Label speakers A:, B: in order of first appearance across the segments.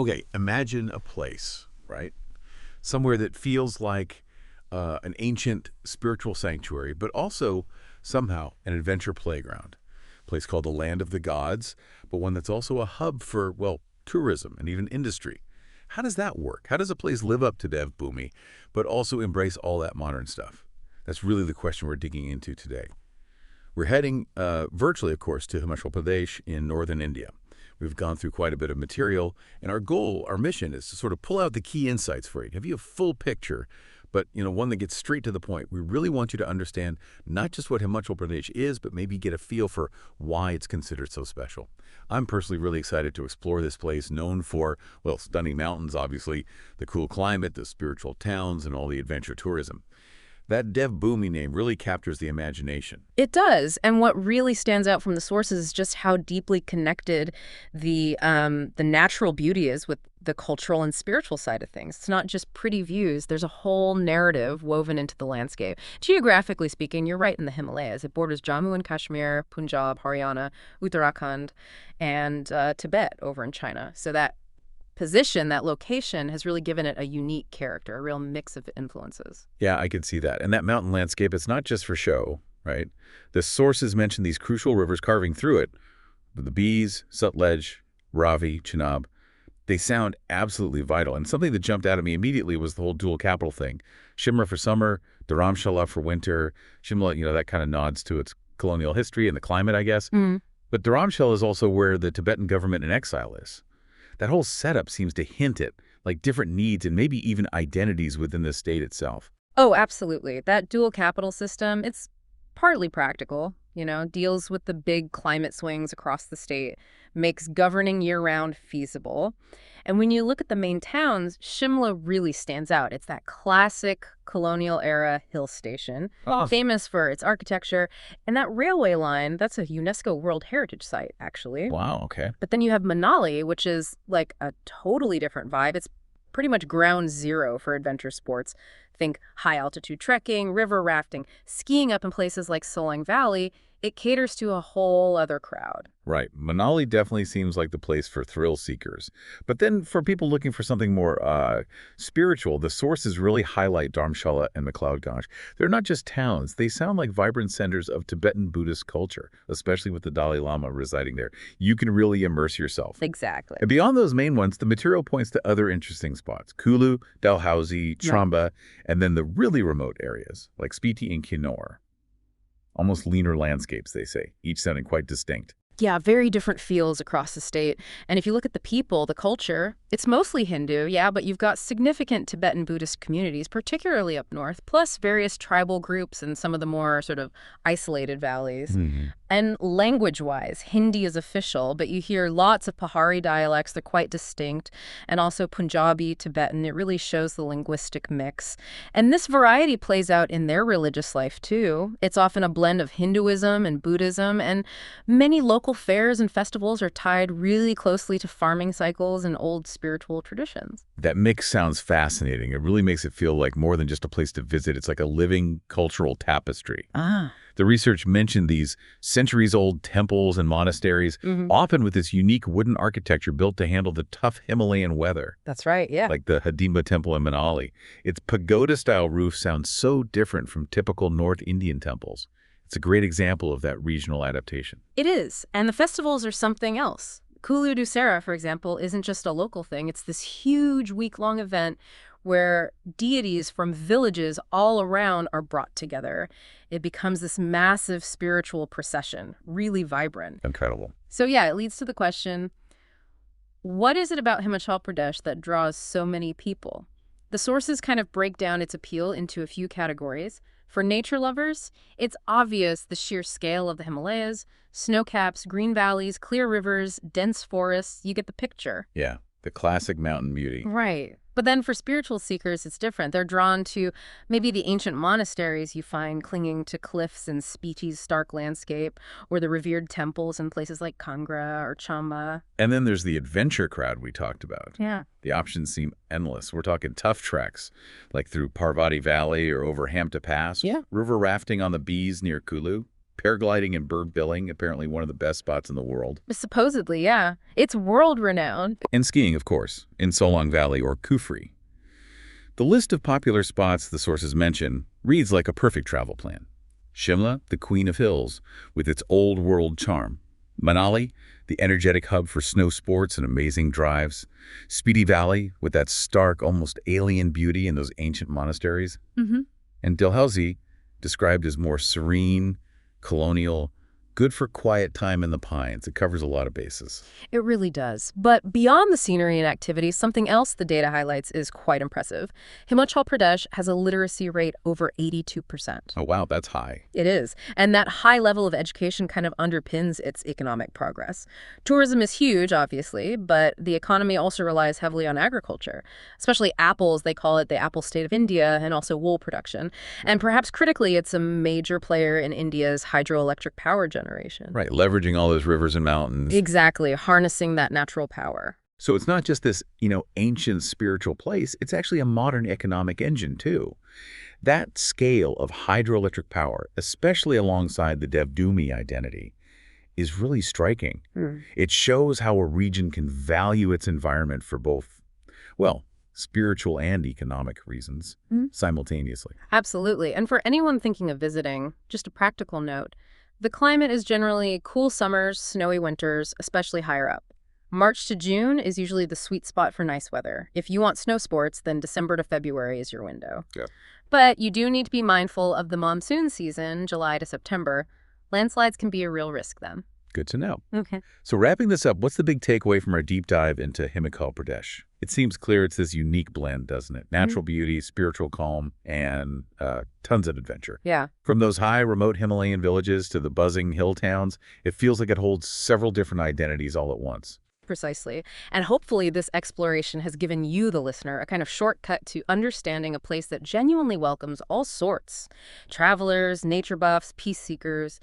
A: Okay, imagine a place, right? Somewhere that feels like an ancient spiritual sanctuary, but also somehow an adventure playground. A place called the Land of the Gods, but one that's also a hub for, well, tourism and even industry. How does that work? How does a place live up to Dev Bhumi, but also embrace all that modern stuff? That's really the question we're digging into today. We're heading virtually, of course, to Himachal Pradesh in northern India. We've gone through quite a bit of material, and our goal, our mission, is to sort of pull out the key insights for you, give you a full picture, but one that gets straight to the point. We really want you to understand not just what Himachal Pradesh is, but maybe get a feel for why it's considered so special. I'm personally really excited to explore this place, known for, well, stunning mountains, obviously, the cool climate, the spiritual towns, and all the adventure tourism. That Dev Bhumi name really captures the imagination.
B: It does. And what really stands out from the sources is just how deeply connected the natural beauty is with the cultural and spiritual side of things. It's not just pretty views. There's a whole narrative woven into the landscape. Geographically speaking, you're right in the Himalayas. It borders Jammu and Kashmir, Punjab, Haryana, Uttarakhand, and Tibet over in China. So that position, that location, has really given it a unique character, a real mix of influences.
A: Yeah, I could see that. And that mountain landscape, it's not just for show, right? The sources mention these crucial rivers carving through it. The Bees, Sutlej, Ravi, Chenab, they sound absolutely vital. And something that jumped out at me immediately was the whole dual capital thing. Shimla for summer, Dharamshala for winter. Shimla, that kind of nods to its colonial history and the climate, I guess. But Dharamshala is also where the Tibetan government in exile is. That whole setup seems to hint at like different needs and maybe even identities within the state itself.
B: Oh, absolutely. That dual capital system, it's partly practical, deals with the big climate swings across the state, makes governing year-round feasible. And when you look at the main towns, Shimla really stands out. It's that classic colonial-era hill station, famous for its architecture. And that railway line, that's a UNESCO World Heritage Site, actually.
A: Wow, okay.
B: But then you have Manali, which is like a totally different vibe. It's pretty much ground zero for adventure sports. Think high-altitude trekking, river rafting, skiing up in places like Solang Valley. It caters to a whole other crowd.
A: Right. Manali definitely seems like the place for thrill seekers. But then for people looking for something more spiritual, the sources really highlight Dharamshala and McLeod Ganj. They're not just towns. They sound like vibrant centers of Tibetan Buddhist culture, especially with the Dalai Lama residing there. You can really immerse yourself.
B: Exactly.
A: And beyond those main ones, the material points to other interesting spots. Kulu, Dalhousie, Tramba, and then the really remote areas like Spiti and Kinnaur. Almost leaner landscapes, they say, each sounding quite distinct.
B: Yeah, very different feels across the state. And if you look at the people, the culture, it's mostly Hindu, yeah, but you've got significant Tibetan Buddhist communities, particularly up north, plus various tribal groups in some of the more sort of isolated valleys. And language-wise, Hindi is official, but you hear lots of Pahari dialects. They're quite distinct. And also Punjabi, Tibetan. It really shows the linguistic mix. And this variety plays out in their religious life, too. It's often a blend of Hinduism and Buddhism, and many local fairs and festivals are tied really closely to farming cycles and old spiritual traditions.
A: That mix sounds fascinating. It really makes it feel like more than just a place to visit. It's like a living cultural tapestry. The research mentioned these centuries-old temples and monasteries, often with this unique wooden architecture built to handle the tough Himalayan weather.
B: That's right, yeah.
A: Like the Hidimba Temple in Manali. Its pagoda-style roof sounds so different from typical North Indian temples. It's a great example of that regional adaptation.
B: It is, and the festivals are something else. Kulu Dussehra, for example, isn't just a local thing. It's this huge week-long event where deities from villages all around are brought together. It becomes this massive spiritual procession, really vibrant.
A: Incredible.
B: So yeah, it leads to the question, what is it about Himachal Pradesh that draws so many people? The sources kind of break down its appeal into a few categories. For nature lovers, it's obvious the sheer scale of the Himalayas, snowcaps, green valleys, clear rivers, dense forests. You get the picture.
A: Yeah, the classic mountain beauty.
B: Right. But then for spiritual seekers, it's different. They're drawn to maybe the ancient monasteries you find clinging to cliffs in Spiti's stark landscape, or the revered temples in places like Kangra or Chamba.
A: And then there's the adventure crowd we talked about.
B: Yeah.
A: The options seem endless. We're talking tough treks, like through Parvati Valley or over Hamta Pass.
B: Yeah.
A: River rafting on the Bees near Kulu. Paragliding and bird billing, apparently one of the best spots in the world.
B: Supposedly, yeah. It's world-renowned.
A: And skiing, of course, in Solong Valley or Kufri. The list of popular spots the sources mention reads like a perfect travel plan. Shimla, the queen of hills, with its old-world charm. Manali, the energetic hub for snow sports and amazing drives. Spiti Valley, with that stark, almost alien beauty in those ancient monasteries. And Dalhousie, described as more serene, colonial, good for quiet time in the pines. It covers a lot of bases.
B: It really does. But beyond the scenery and activities, something else the data highlights is quite impressive. Himachal Pradesh has a literacy rate over 82%.
A: Oh, wow, that's high.
B: It is. And that high level of education kind of underpins its economic progress. Tourism is huge, obviously, but the economy also relies heavily on agriculture, especially apples. They call it the apple state of India, and also wool production. And perhaps critically, it's a major player in India's hydroelectric power generation.
A: Right, leveraging all those rivers and mountains.
B: Exactly, harnessing that natural power.
A: So it's not just this, ancient spiritual place. It's actually a modern economic engine, too. That scale of hydroelectric power, especially alongside the Devdumi identity, is really striking. It shows how a region can value its environment for both, well, spiritual and economic reasons simultaneously.
B: Absolutely. And for anyone thinking of visiting, just a practical note, the climate is generally cool summers, snowy winters, especially higher up. March to June is usually the sweet spot for nice weather. If you want snow sports, then December to February is your window.
A: Yeah.
B: But you do need to be mindful of the monsoon season, July to September. Landslides can be a real risk then.
A: Good to know.
B: Okay.
A: So wrapping this up, what's the big takeaway from our deep dive into Himachal Pradesh? It seems clear it's this unique blend, doesn't it? Natural beauty, spiritual calm, and tons of adventure.
B: Yeah.
A: From those high, remote Himalayan villages to the buzzing hill towns, it feels like it holds several different identities all at once.
B: Precisely. And hopefully this exploration has given you, the listener, a kind of shortcut to understanding a place that genuinely welcomes all sorts. Travelers, nature buffs, peace seekers.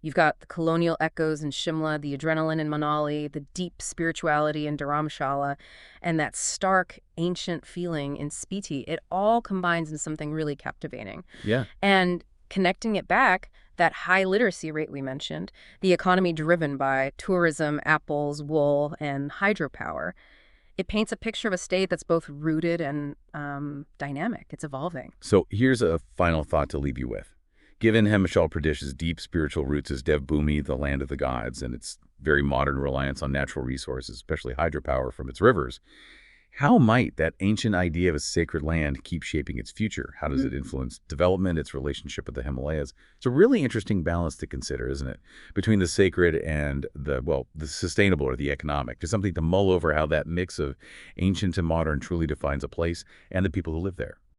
B: You've got the colonial echoes in Shimla, the adrenaline in Manali, the deep spirituality in Dharamshala, and that stark, ancient feeling in Spiti. It all combines in something really captivating.
A: Yeah.
B: And connecting it back, that high literacy rate we mentioned, the economy driven by tourism, apples, wool, and hydropower, it paints a picture of a state that's both rooted and dynamic. It's evolving.
A: So here's a final thought to leave you with. Given Himachal Pradesh's deep spiritual roots as Devbhumi, the land of the gods, and its very modern reliance on natural resources, especially hydropower from its rivers, how might that ancient idea of a sacred land keep shaping its future? How does it influence development, its relationship with the Himalayas? It's a really interesting balance to consider, isn't it? Between the sacred and the sustainable or the economic. There's something to mull over how that mix of ancient and modern truly defines a place and the people who live there.